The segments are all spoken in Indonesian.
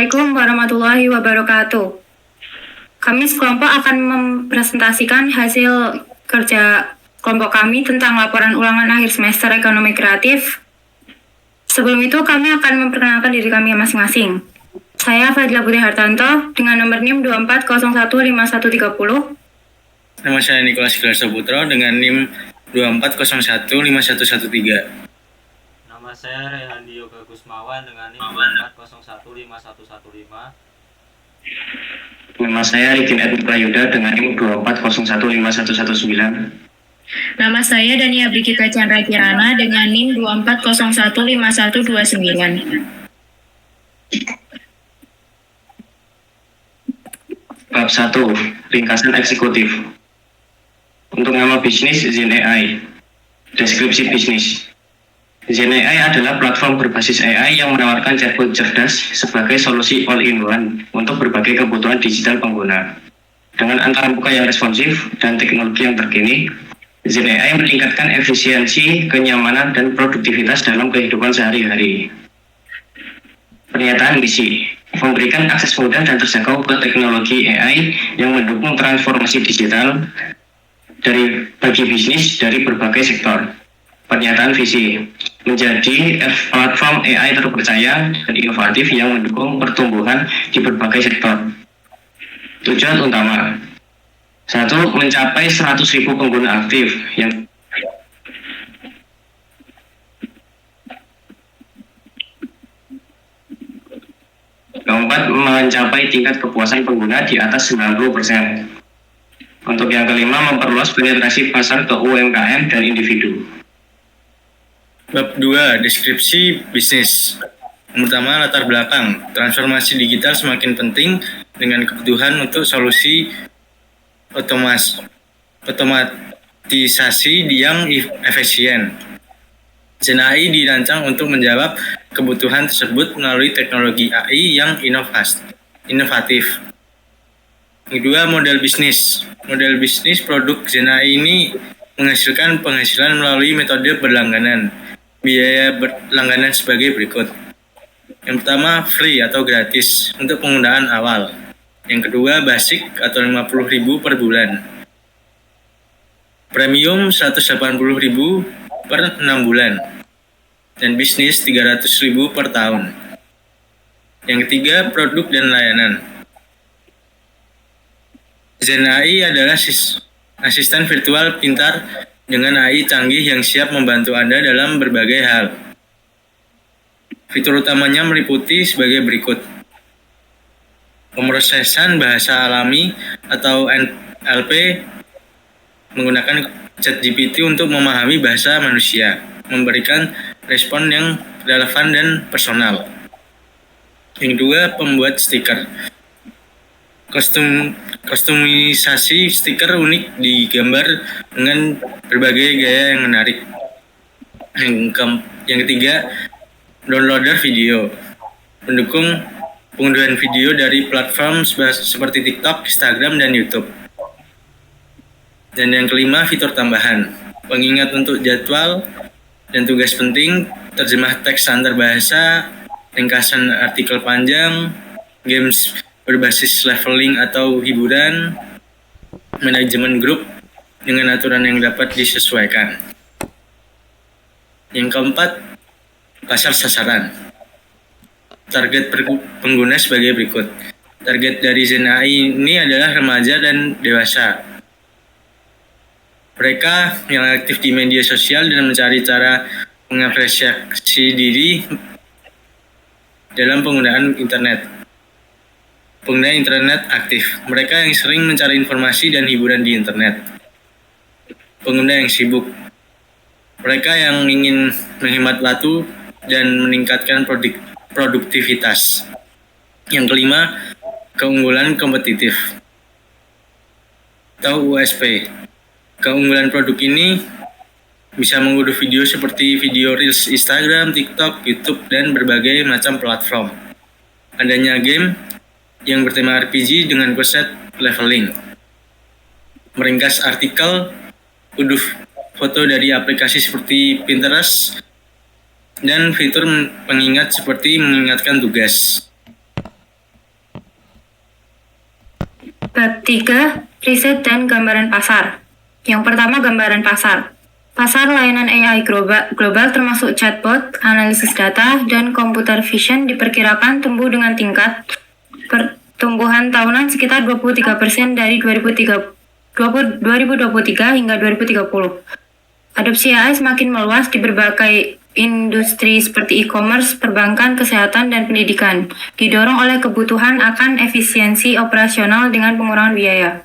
Assalamualaikum warahmatullahi wabarakatuh. Kami sekelompok akan mempresentasikan hasil kerja kelompok kami tentang laporan ulangan akhir semester ekonomi kreatif. Sebelum itu kami akan memperkenalkan diri kami masing-masing. Saya Fadila Putri Hartanto dengan nomor NIM 24015130. Nama saya Nikolas Gilar Saputro dengan NIM 24015113. Nama saya Rehandi Yoga Kusmawan dengan NIM 24015115. Nama saya Rikin Edwin Prayuda dengan NIM 24015119. Nama saya Dania Brigita Chandra Kirana dengan NIM 24015129. Bab 1. Ringkasan eksekutif. Untuk nama bisnis Zen AI. Deskripsi bisnis. Zen AI adalah platform berbasis AI yang menawarkan chatbot cerdas sebagai solusi all-in-one untuk berbagai kebutuhan digital pengguna. Dengan antarmuka yang responsif dan teknologi yang terkini, Zen AI meningkatkan efisiensi, kenyamanan, dan produktivitas dalam kehidupan sehari-hari. Pernyataan misi: memberikan akses mudah dan terjangkau ke teknologi AI yang mendukung transformasi digital bagi bisnis dari berbagai sektor. Pernyataan visi: menjadi platform AI terpercaya dan inovatif yang mendukung pertumbuhan di berbagai sektor. Tujuan utama: 1. Mencapai 100.000 pengguna aktif yang keempat, mencapai tingkat kepuasan pengguna di atas 90%. Untuk yang kelima, memperluas penetrasi pasar ke UMKM dan individu. Bab 2. Deskripsi bisnis. Yang pertama, latar belakang. Transformasi digital semakin penting dengan kebutuhan untuk solusi otomatisasi yang efisien. Zen AI dirancang untuk menjawab kebutuhan tersebut melalui teknologi AI yang inovatif. Kedua, model bisnis. Model bisnis produk Zen AI ini menghasilkan penghasilan melalui metode berlangganan. Biaya berlangganan sebagai berikut. Yang pertama, free atau gratis untuk penggunaan awal. Yang kedua, basic atau 50.000 per bulan. Premium 180.000 per 6 bulan. Dan bisnis 300.000 per tahun. Yang ketiga, produk dan layanan. Zen AI adalah asisten virtual pintar dengan AI canggih yang siap membantu Anda dalam berbagai hal. Fitur utamanya meliputi sebagai berikut. Pemrosesan bahasa alami atau NLP menggunakan ChatGPT untuk memahami bahasa manusia, memberikan respon yang relevan dan personal. Yang kedua, pembuat stiker. Kostumisasi stiker unik digambar dengan berbagai gaya yang menarik. Yang ketiga, downloader video. Pendukung penggunaan video dari platform seperti TikTok, Instagram, dan YouTube. Dan yang kelima, fitur tambahan. Pengingat untuk jadwal dan tugas penting, terjemah teks antar bahasa, ringkasan artikel panjang, games berbasis leveling atau hiburan, manajemen grup dengan aturan yang dapat disesuaikan. Yang keempat, pasar sasaran. Target pengguna sebagai berikut. Target dari Zen AI ini adalah remaja dan dewasa. Mereka yang aktif di media sosial dan mencari cara mengapresiasi diri dalam penggunaan internet. Pengguna internet aktif. Mereka yang sering mencari informasi dan hiburan di internet. Pengguna yang sibuk. Mereka yang ingin menghemat waktu dan meningkatkan produktivitas. Yang kelima, keunggulan kompetitif atau USP. Keunggulan produk ini bisa mengunduh video seperti video Reels Instagram, TikTok, YouTube, dan berbagai macam platform. Adanya game yang bertema RPG dengan konsep leveling. Meringkas artikel, unduh foto dari aplikasi seperti Pinterest, dan fitur pengingat seperti mengingatkan tugas. Bab 3, riset dan gambaran pasar. Yang pertama, gambaran pasar. Pasar layanan AI global termasuk chatbot, analisis data, dan computer vision diperkirakan tumbuh dengan tingkat pertumbuhan tahunan sekitar 23% dari 2023 hingga 2030. Adopsi AI semakin meluas di berbagai industri seperti e-commerce, perbankan, kesehatan, dan pendidikan, didorong oleh kebutuhan akan efisiensi operasional dengan pengurangan biaya.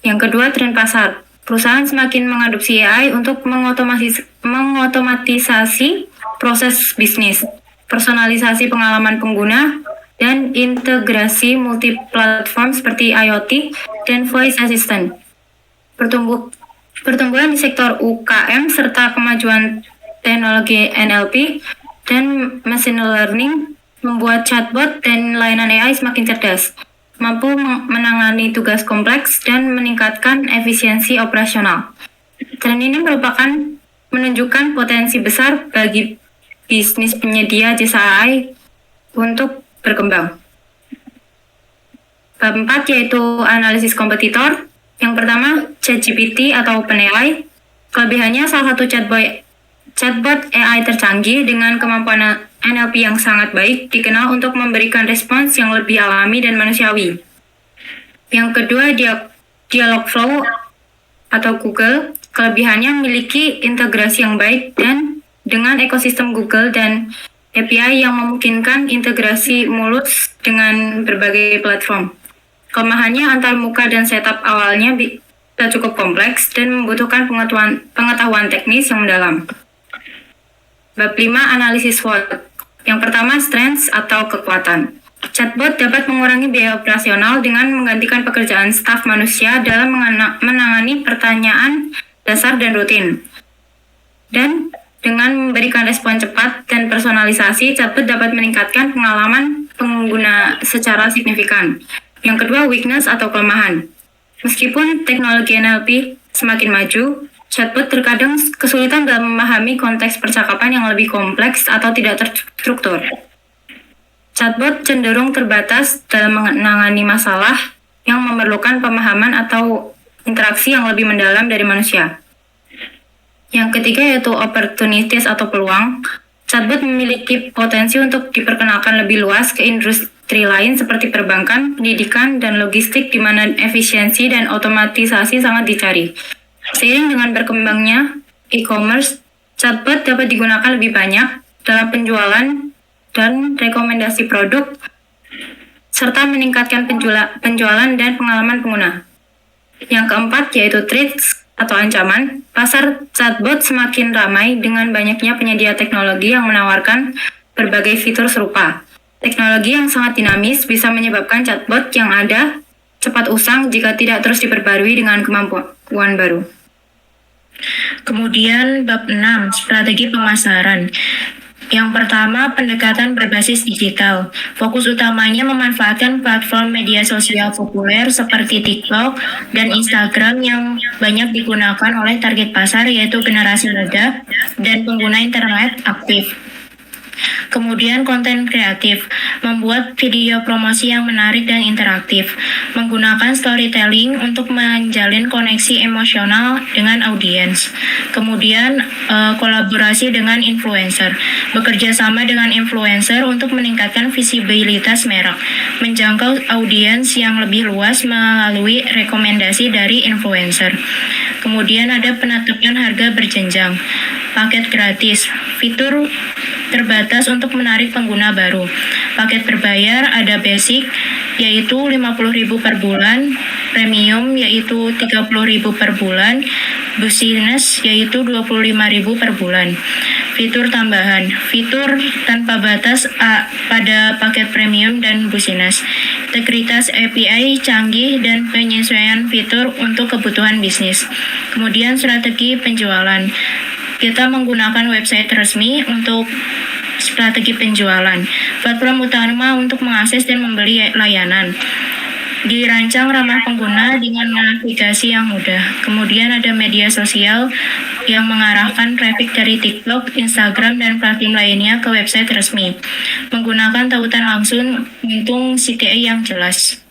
Yang kedua, tren pasar. Perusahaan semakin mengadopsi AI untuk mengotomatisasi proses bisnis, personalisasi pengalaman pengguna, dan integrasi multi-platform seperti IoT dan voice assistant. Pertumbuhan di sektor UKM serta kemajuan teknologi NLP dan machine learning membuat chatbot dan layanan AI semakin cerdas, mampu menangani tugas kompleks dan meningkatkan efisiensi operasional. Tren ini menunjukkan potensi besar bagi bisnis penyedia jasa AI untuk berkembang. Bab 4 yaitu analisis kompetitor. Yang pertama, ChatGPT atau OpenAI. Kelebihannya salah satu chatbot AI tercanggih dengan kemampuan NLP yang sangat baik dikenal untuk memberikan respons yang lebih alami dan manusiawi. Yang kedua, Dialogflow atau Google. Kelebihannya memiliki integrasi yang baik dan dengan ekosistem Google dan API yang memungkinkan integrasi mulus dengan berbagai platform. Kelemahannya antarmuka dan setup awalnya bisa cukup kompleks dan membutuhkan pengetahuan teknis yang mendalam. Bab 5, analisis SWOT. Yang pertama, strengths atau kekuatan. Chatbot dapat mengurangi biaya operasional dengan menggantikan pekerjaan staf manusia dalam menangani pertanyaan dasar dan rutin. Dan dengan memberikan respon cepat dan personalisasi, chatbot dapat meningkatkan pengalaman pengguna secara signifikan. Yang kedua, weakness atau kelemahan. Meskipun teknologi NLP semakin maju, chatbot terkadang kesulitan dalam memahami konteks percakapan yang lebih kompleks atau tidak terstruktur. Chatbot cenderung terbatas dalam menangani masalah yang memerlukan pemahaman atau interaksi yang lebih mendalam dari manusia. Yang ketiga yaitu opportunities atau peluang. Chatbot memiliki potensi untuk diperkenalkan lebih luas ke industri lain seperti perbankan, pendidikan, dan logistik di mana efisiensi dan otomatisasi sangat dicari. Seiring dengan berkembangnya e-commerce, chatbot dapat digunakan lebih banyak dalam penjualan dan rekomendasi produk, serta meningkatkan penjualan dan pengalaman pengguna. Yang keempat yaitu threats atau ancaman. Pasar chatbot semakin ramai dengan banyaknya penyedia teknologi yang menawarkan berbagai fitur serupa. Teknologi yang sangat dinamis bisa menyebabkan chatbot yang ada cepat usang jika tidak terus diperbarui dengan kemampuan baru. Kemudian bab 6, strategi pemasaran. Yang pertama, pendekatan berbasis digital. Fokus utamanya memanfaatkan platform media sosial populer seperti TikTok dan Instagram yang banyak digunakan oleh target pasar yaitu generasi muda dan pengguna internet aktif. Kemudian konten kreatif, membuat video promosi yang menarik dan interaktif, menggunakan storytelling untuk menjalin koneksi emosional dengan audiens. Kemudian kolaborasi dengan influencer, bekerja sama dengan influencer untuk meningkatkan visibilitas merek, menjangkau audiens yang lebih luas melalui rekomendasi dari influencer. Kemudian ada penetapan harga berjenjang, paket gratis, fitur terbatas untuk menarik pengguna baru. Paket berbayar ada basic yaitu 50.000 per bulan, premium yaitu 30.000 per bulan, business yaitu 25.000 per bulan. Fitur tambahan, fitur tanpa batas pada paket premium dan business. Integritas API canggih dan penyesuaian fitur untuk kebutuhan bisnis. Kemudian strategi penjualan. Kita menggunakan website resmi untuk strategi penjualan. Platform utama untuk mengakses dan membeli layanan. Dirancang ramah pengguna dengan navigasi yang mudah. Kemudian ada media sosial yang mengarahkan traffic dari TikTok, Instagram, dan platform lainnya ke website resmi. Menggunakan tautan langsung untuk CTA yang jelas.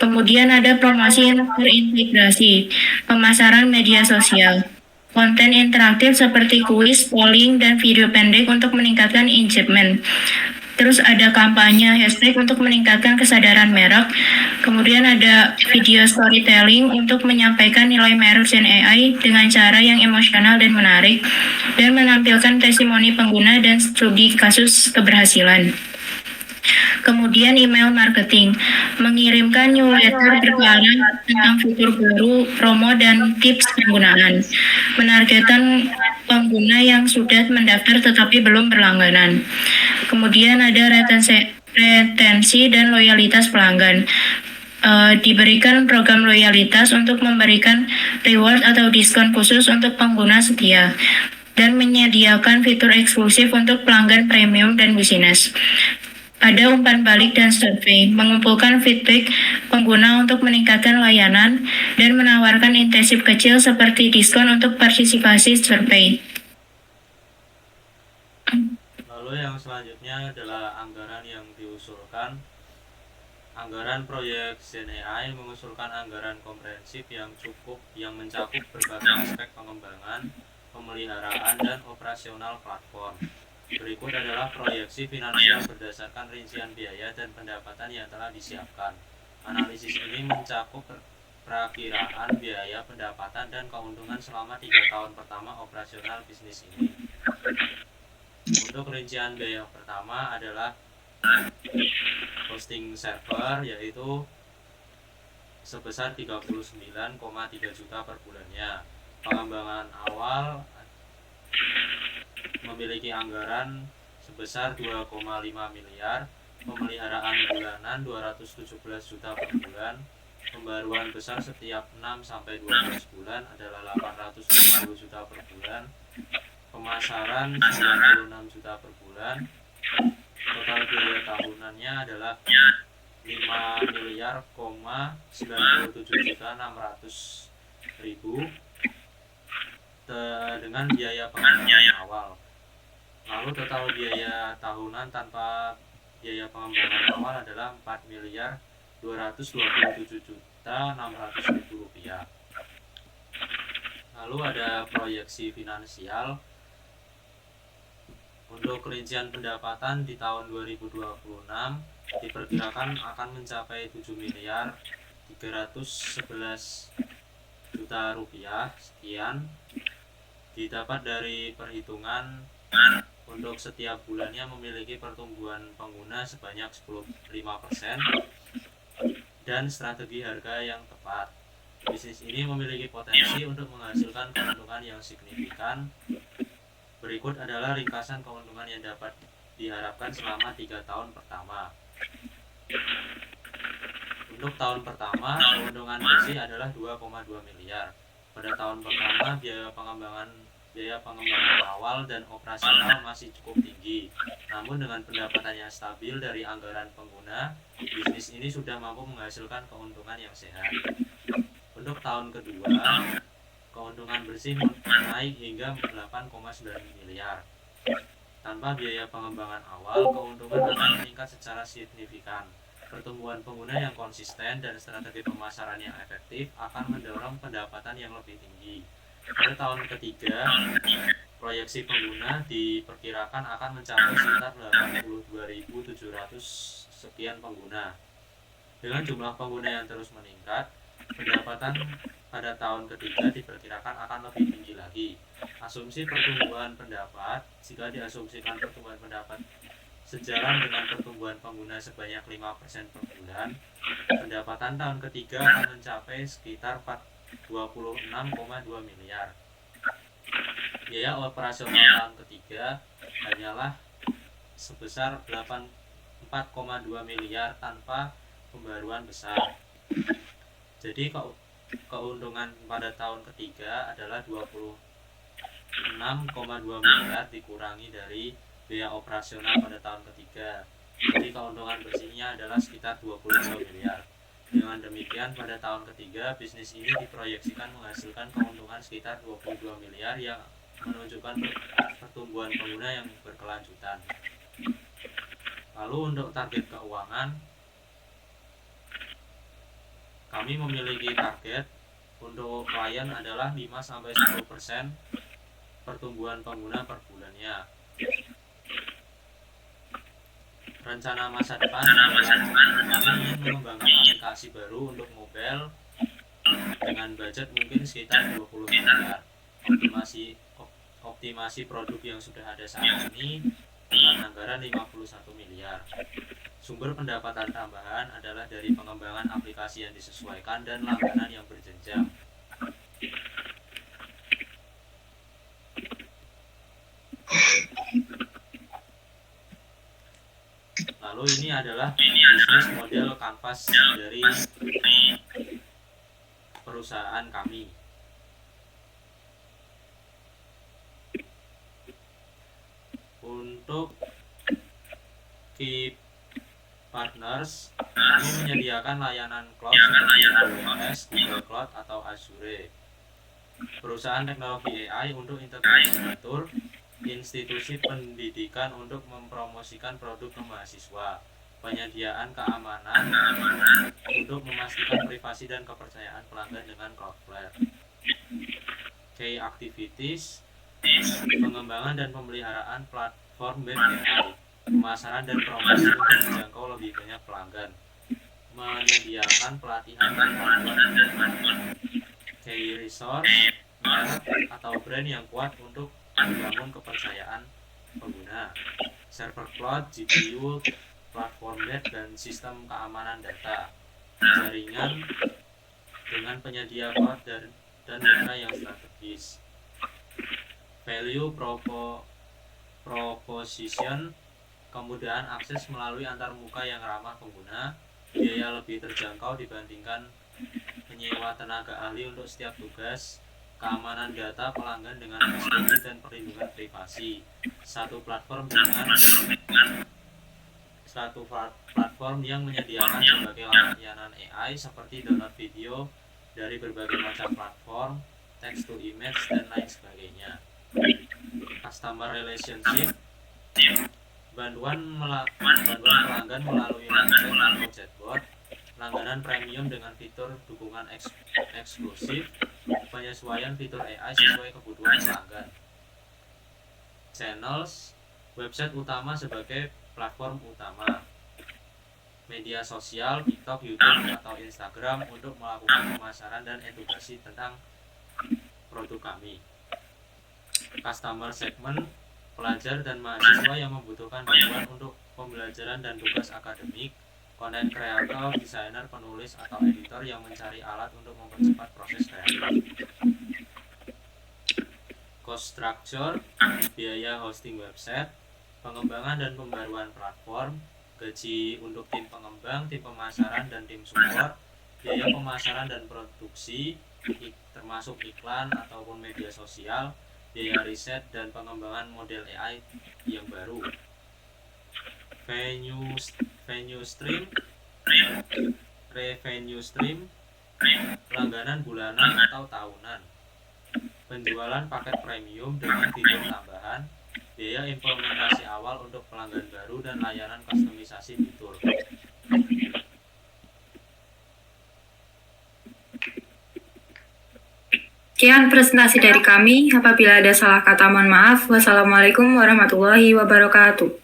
Kemudian ada promosi terintegrasi, pemasaran media sosial, konten interaktif seperti kuis, polling, dan video pendek untuk meningkatkan engagement. Terus ada kampanye hashtag untuk meningkatkan kesadaran merek. Kemudian ada video storytelling untuk menyampaikan nilai merek Gen AI dengan cara yang emosional dan menarik, dan menampilkan testimoni pengguna dan studi kasus keberhasilan. Kemudian email marketing, mengirimkan newsletter berkala tentang fitur baru, promo, dan tips penggunaan. Menargetkan pengguna yang sudah mendaftar tetapi belum berlangganan. Kemudian ada retensi dan loyalitas pelanggan. Diberikan program loyalitas untuk memberikan reward atau diskon khusus untuk pengguna setia, dan menyediakan fitur eksklusif untuk pelanggan premium dan bisnis. Ada umpan balik dan survei, mengumpulkan feedback pengguna untuk meningkatkan layanan, dan menawarkan insentif kecil seperti diskon untuk partisipasi survei. Lalu yang selanjutnya adalah anggaran yang diusulkan. Anggaran proyek Gen AI mengusulkan anggaran komprehensif yang cukup yang mencakup berbagai aspek pengembangan, pemeliharaan, dan operasional platform. Berikut adalah proyeksi finansial berdasarkan rincian biaya dan pendapatan yang telah disiapkan. Analisis ini mencakup perakiraan biaya, pendapatan, dan keuntungan selama 3 tahun pertama operasional bisnis ini. Untuk rincian biaya pertama adalah hosting server, yaitu sebesar 39,3 juta per bulannya. Pengembangan awal memiliki anggaran sebesar 2,5 miliar, pemeliharaan bulanan 217 juta per bulan, pembaruan besar setiap 6-12 bulan adalah 850 juta per bulan, pemasaran 96 juta per bulan, total biaya tahunannya adalah 5 miliar, 97 juta 600 ribu dengan biaya pengembangan awal. Lalu total biaya tahunan tanpa biaya pengembangan awal adalah 4 miliar 227 juta 600 ribu rupiah. Lalu ada proyeksi finansial. Untuk rincian pendapatan di tahun 2026 diperkirakan akan mencapai 7 miliar 311 juta rupiah. Sekian didapat dari perhitungan untuk setiap bulannya memiliki pertumbuhan pengguna sebanyak 5% dan strategi harga yang tepat. Bisnis ini memiliki potensi untuk menghasilkan keuntungan yang signifikan. Berikut adalah ringkasan keuntungan yang dapat diharapkan selama 3 tahun pertama. Untuk tahun pertama, keuntungan bersih adalah 2,2 miliar. Pada tahun pertama, biaya pengembangan awal dan operasional masih cukup tinggi. Namun dengan pendapatan yang stabil dari anggaran pengguna, bisnis ini sudah mampu menghasilkan keuntungan yang sehat. Untuk tahun kedua, keuntungan bersih naik hingga 8,9 miliar. Tanpa biaya pengembangan awal, keuntungan akan meningkat secara signifikan. Pertumbuhan pengguna yang konsisten dan strategi pemasaran yang efektif akan mendorong pendapatan yang lebih tinggi. Pada tahun ketiga, proyeksi pengguna diperkirakan akan mencapai sekitar 82.700 sekian pengguna. Dengan jumlah pengguna yang terus meningkat, pendapatan pada tahun ketiga diperkirakan akan lebih tinggi lagi. Asumsi pertumbuhan pendapat, jika diasumsikan pertumbuhan pendapat sejalan dengan pertumbuhan pengguna sebanyak 5% per bulan, pendapatan tahun ketiga akan mencapai sekitar 26,2 miliar. Biaya operasional tahun ketiga hanyalah sebesar 4,2 miliar tanpa pembaruan besar. Jadi keuntungan pada tahun ketiga adalah 26,2 miliar dikurangi dari biaya operasional pada tahun ketiga. Jadi keuntungan bersihnya adalah sekitar 22 miliar. Dengan demikian, pada tahun ketiga, bisnis ini diproyeksikan menghasilkan keuntungan sekitar 22 miliar yang menunjukkan pertumbuhan pengguna yang berkelanjutan. Lalu untuk target keuangan, Kami memiliki target untuk klien adalah 5-10% pertumbuhan pengguna per bulannya. Rencana masa depan adalah kami ingin mengembangkan aplikasi baru untuk mobile dengan budget mungkin sekitar 20 miliar. Optimasi produk yang sudah ada saat ini dengan anggaran 51 miliar. Sumber pendapatan tambahan adalah dari pengembangan aplikasi yang disesuaikan dan langganan yang berjenjang. Lalu ini adalah bisnis model kanvas dari perusahaan kami. Untuk key partners, kami menyediakan layanan cloud seperti AWS, Google Cloud, atau Azure. Perusahaan teknologi AI untuk integrasi fitur, institusi pendidikan untuk mempromosikan produk ke mahasiswa, penyediaan keamanan untuk memastikan privasi dan kepercayaan pelanggan dengan Cloudflare. Key activities, pengembangan dan pemeliharaan platform web AI, pemasaran dan promosi untuk menjangkau lebih banyak pelanggan, menyediakan pelatihan dan bantuan. Key resource, atau brand yang kuat untuk membangun kepercayaan pengguna, server cloud, GPU, platform web, dan sistem keamanan data, jaringan dengan penyedia cloud dan data yang strategis. Value proposition, kemudahan akses melalui antarmuka yang ramah pengguna, biaya lebih terjangkau dibandingkan menyewa tenaga ahli untuk setiap tugas, keamanan data pelanggan dengan SPG dan perlindungan privasi, satu platform yang menyediakan berbagai layanan AI seperti download video dari berbagai macam platform, text to image, dan lain sebagainya. Customer relationship, bantuan pelanggan melalui layanan atau chatbot, langganan premium dengan fitur dukungan eksklusif, penyesuaian fitur AI sesuai kebutuhan pelanggan. Channels, website utama sebagai platform utama, media sosial, TikTok, YouTube, atau Instagram untuk melakukan pemasaran dan edukasi tentang produk kami. Customer segment, pelajar dan mahasiswa yang membutuhkan bantuan untuk pembelajaran dan tugas akademik, content creator, desainer, penulis, atau editor yang mencari alat untuk mempercepat proses kreatif. Cost structure, biaya hosting website, pengembangan dan pembaruan platform, gaji untuk tim pengembang, tim pemasaran, dan tim support, biaya pemasaran dan produksi, termasuk iklan ataupun media sosial, biaya riset dan pengembangan model AI yang baru. Revenue stream, langganan bulanan atau tahunan, penjualan paket premium dengan fitur tambahan, biaya implementasi awal untuk pelanggan baru, dan layanan kustomisasi fitur. Sekian presentasi dari kami. Apabila ada salah kata, mohon maaf. Wassalamualaikum warahmatullahi wabarakatuh.